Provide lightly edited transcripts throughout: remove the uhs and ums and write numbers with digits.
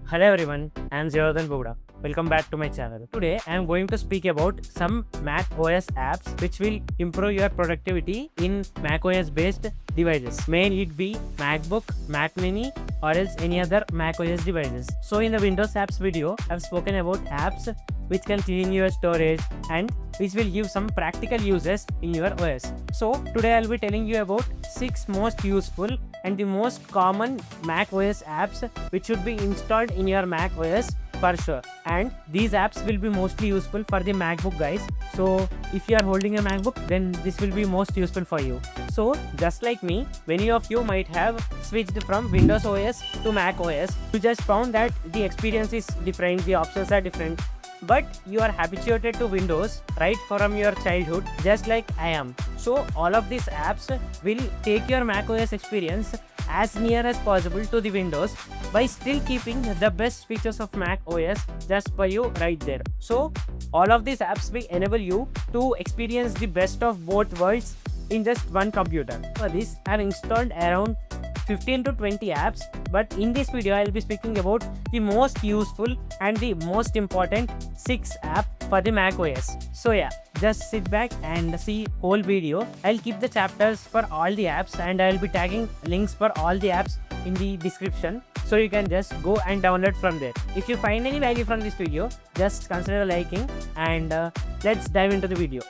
Hello everyone, I am Jayardhan Boda. Welcome back to my channel. Today I am going to speak about some macOS apps which will improve your productivity in macOS based devices. May it be MacBook, Mac Mini or else any other macOS devices. So in the Windows apps video, I have spoken about apps which can clean your storage and which will give some practical uses in your OS. So today I'll be telling you about 6 most useful and the most common macOS apps which should be installed in your macOS for sure. And these apps will be mostly useful for the MacBook guys. So if you are holding a MacBook, then this will be most useful for you. So just like me, many of you might have switched from Windows OS to Mac OS. You just found that the experience is different, the options are different, but you are habituated to Windows right from your childhood, just like I am. So all of these apps will take your macOS experience as near as possible to the Windows by still keeping the best features of Mac OS just for you right there. So all of these apps will enable you to experience the best of both worlds in just one computer. For this, I have installed around 15 to 20 apps, but in this video I'll be speaking about the most useful and the most important 6 apps for the Mac OS. So yeah, just sit back and see whole video. I'll keep the chapters for all the apps and I'll be tagging links for all the apps in the description, so you can just go and download from there. If you find any value from this video, just consider liking and let's dive into the video.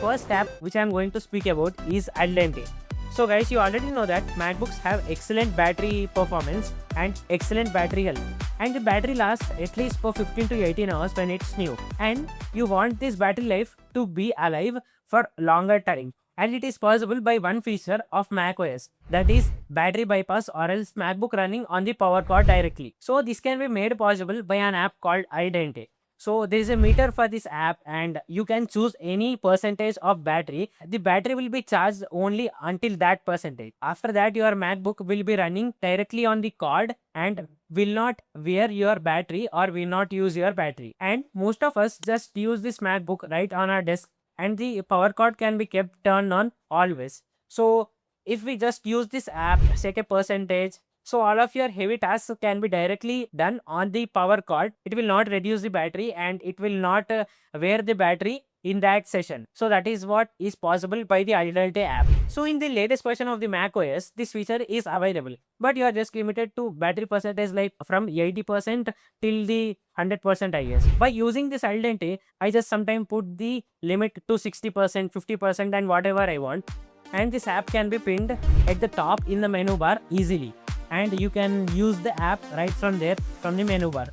First app which I am going to speak about is AlDente. So guys, you already know that MacBooks have excellent battery performance and excellent battery health, and the battery lasts at least for 15 to 18 hours when it's new, and you want this battery life to be alive for longer time, and it is possible by one feature of macOS, that is battery bypass or else MacBook running on the power cord directly. So this can be made possible by an app called AlDente. So there is a meter for this app and you can choose any percentage of battery. The battery will be charged only until that percentage. After that, your MacBook will be running directly on the cord and will not wear your battery or will not use your battery. And most of us just use this MacBook right on our desk, and the power cord can be kept turned on always. So if we just use this app, set a percentage, so all of your heavy tasks can be directly done on the power cord. It will not reduce the battery and it will not wear the battery in that session. So that is what is possible by the AlDente app. So in the latest version of the macOS, this feature is available, but you are just limited to battery percentage like from 80% till the 100% I guess. By using this AlDente, I just sometimes put the limit to 60%, 50% and whatever I want. And this app can be pinned at the top in the menu bar easily, and you can use the app right from there from the menu bar.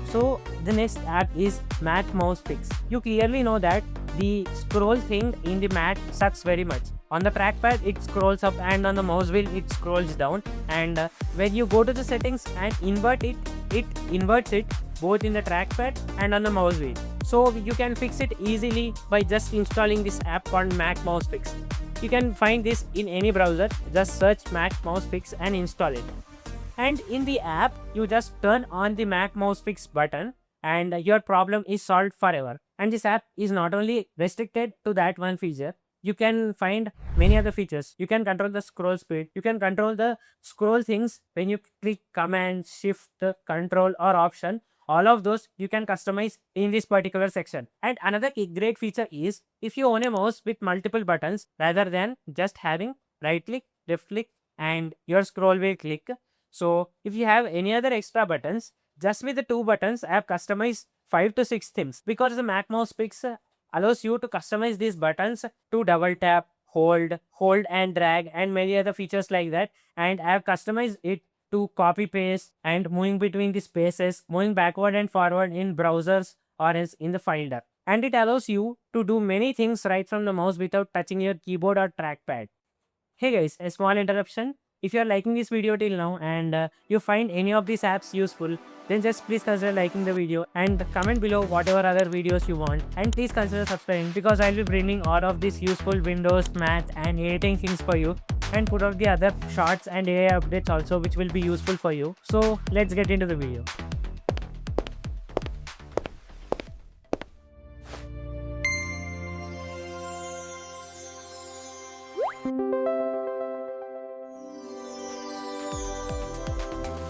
So the next app is Mac Mouse Fix. You clearly know that the scroll thing in the Mac sucks very much. On the trackpad it scrolls up and on the mouse wheel it scrolls down, and when you go to the settings and invert it, it inverts it both in the trackpad and on the mouse wheel. So you can fix it easily by just installing this app called Mac Mouse Fix. You can find this in any browser, just search Mac Mouse Fix and install it. And in the app, you just turn on the Mac Mouse Fix button and your problem is solved forever. And this app is not only restricted to that one feature. You can find many other features. You can control the scroll speed. You can control the scroll things when you click Command, Shift, Control or Option. All of those you can customize in this particular section. And another great feature is if you own a mouse with multiple buttons rather than just having right click, left click and your scroll wheel click. So if you have any other extra buttons, just with the 2 buttons, I have customized 5 to 6 themes, because the Mac Mouse Fix allows you to customize these buttons to double tap, hold and drag and many other features like that. And I have customized it to copy paste and moving between the spaces, moving backward and forward in browsers or else in the Finder. And it allows you to do many things right from the mouse without touching your keyboard or trackpad. Hey guys, a small interruption. If you are liking this video till now and you find any of these apps useful, then just please consider liking the video and comment below whatever other videos you want, and please consider subscribing because I'll be bringing all of these useful Windows, math and editing things for you, and put out the other shorts and AI updates also which will be useful for you. So let's get into the video.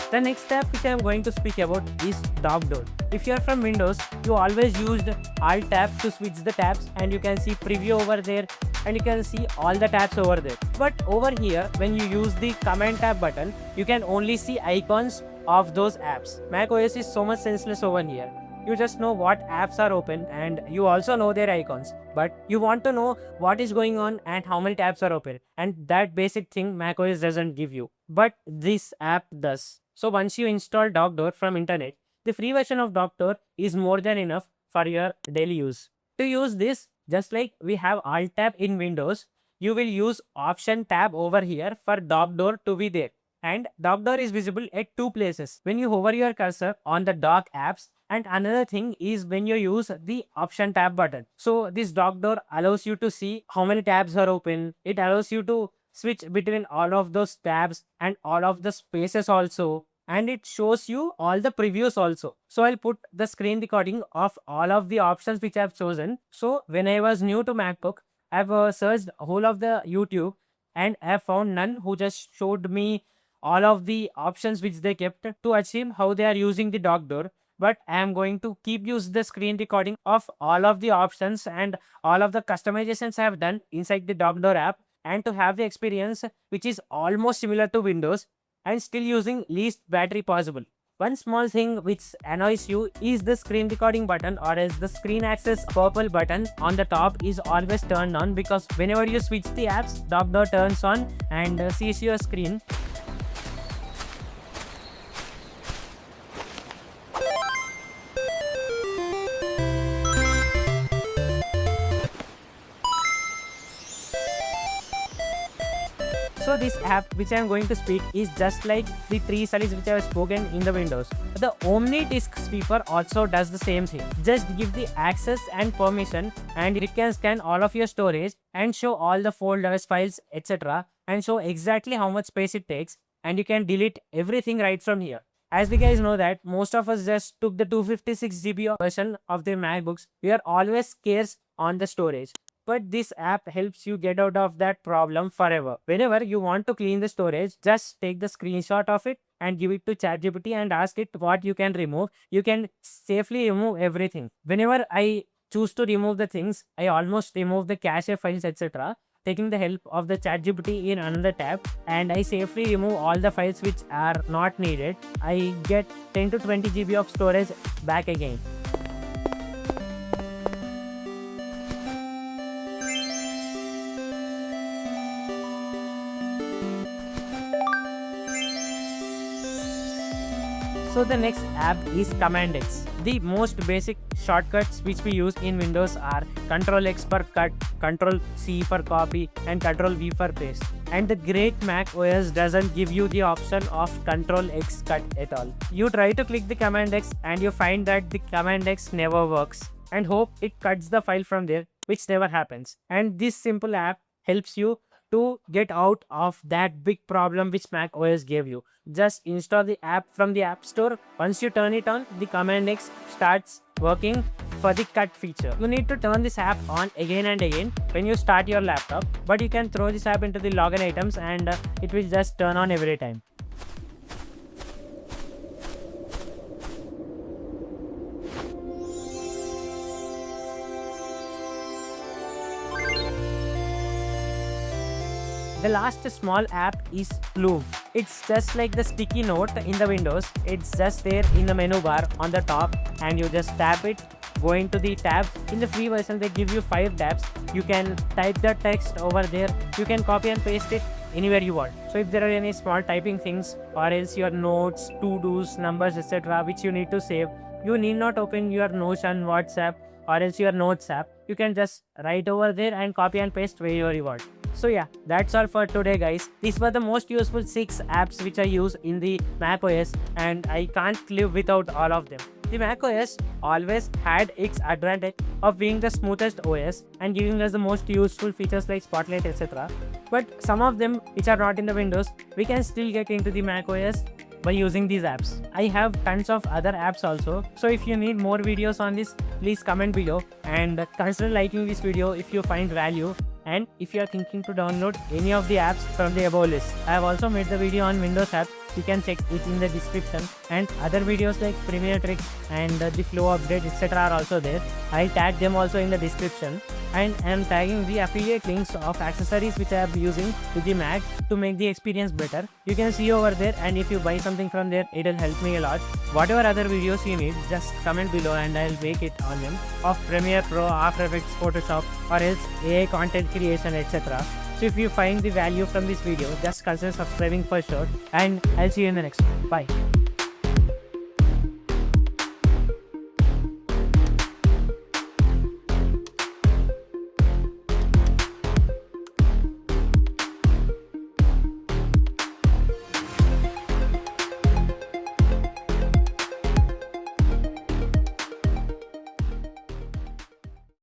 The next app which I am going to speak about is DockDoor. If you are from Windows, you always used Alt tab to switch the tabs, and you can see preview over there and you can see all the tabs over there. But over here, when you use the Command tab button, you can only see icons of those apps. macOS is so much senseless over here. You just know what apps are open and you also know their icons, but you want to know what is going on and how many tabs are open, and that basic thing macOS doesn't give you, but this app does. So once you install DockDoor from internet, the free version of DockDoor is more than enough for your daily use. To use this, just like we have Alt tab in Windows, you will use Option tab over here for DockDoor to be there. And DockDoor is visible at two places: when you hover your cursor on the dock apps, and another thing is when you use the Option tab button. So this DockDoor allows you to see how many tabs are open. It allows you to switch between all of those tabs and all of the spaces also, and it shows you all the previews also. So I'll put the screen recording of all of the options which I've chosen. So when I was new to MacBook, I've searched whole of the YouTube and I found none who just showed me all of the options which they kept to achieve how they are using the DockDoor. But I am going to keep use the screen recording of all of the options and all of the customizations I have done inside the DockDoor app, and to have the experience which is almost similar to Windows and still using least battery possible. One small thing which annoys you is the screen recording button, or as the screen access purple button on the top is always turned on, because whenever you switch the apps, DockDoor turns on and sees your screen. So this app which I am going to speak is just like the three series which I have spoken in the Windows. The OmniDiskSweeper also does the same thing. Just give the access and permission, and it can scan all of your storage and show all the folders, files, etc. and show exactly how much space it takes, and you can delete everything right from here. As we guys know that most of us just took the 256 GB version of their MacBooks. We are always scarce on the storage. But this app helps you get out of that problem forever. Whenever you want to clean the storage, just take the screenshot of it and give it to ChatGPT and ask it what you can remove. You can safely remove everything. Whenever I choose to remove the things, I almost remove the cache files, etc. taking the help of the ChatGPT in another tab, and I safely remove all the files which are not needed. I get 10 to 20 GB of storage back again. So the next app is Cmd X. The most basic shortcuts which we use in Windows are Ctrl X for cut, Ctrl C for copy, and Ctrl V for paste. And the great Mac OS doesn't give you the option of Ctrl X cut at all. You try to click the Cmd X and you find that the Cmd X never works, and hope it cuts the file from there, which never happens. And this simple app helps you to get out of that big problem which Mac OS gave you. Just install the app from the App Store. Once you turn it on, the Cmd X starts working for the cut feature. You need to turn this app on again and again when you start your laptop, but you can throw this app into the login items and it will just turn on every time. The last small app is Plume. It's just like the sticky note in the Windows. It's just there in the menu bar on the top, and you just tap it, go into the tabs. In the free version, they give you 5 tabs. You can type the text over there. You can copy and paste it anywhere you want. So if there are any small typing things, or else your notes, to-dos, numbers, etc. which you need to save, you need not open your Notion, WhatsApp, or else your notes app, you can just write over there and copy and paste wherever you want. So yeah, that's all for today guys. These were the most useful 6 apps which I use in the macOS, and I can't live without all of them. The macOS always had its advantage of being the smoothest OS and giving us the most useful features like Spotlight, etc. But some of them which are not in the Windows, we can still get into the macOS by using these apps. I have tons of other apps also, so if you need more videos on this, please comment below and consider liking this video if you find value. And if you are thinking to download any of the apps from the above list, I have also made the video on Windows apps. You can check it in the description, and other videos like Premiere tricks and the flow update, etc. are also there. I'll tag them also in the description, and I am tagging the affiliate links of accessories which I am using with the Mac to make the experience better. You can see over there, and if you buy something from there, it will help me a lot. Whatever other videos you need, just comment below and I'll make it on them, of Premiere Pro, After Effects, Photoshop, or else AI content creation, etc. So if you find the value from this video, just consider subscribing for sure, and I'll see you in the next one. Bye.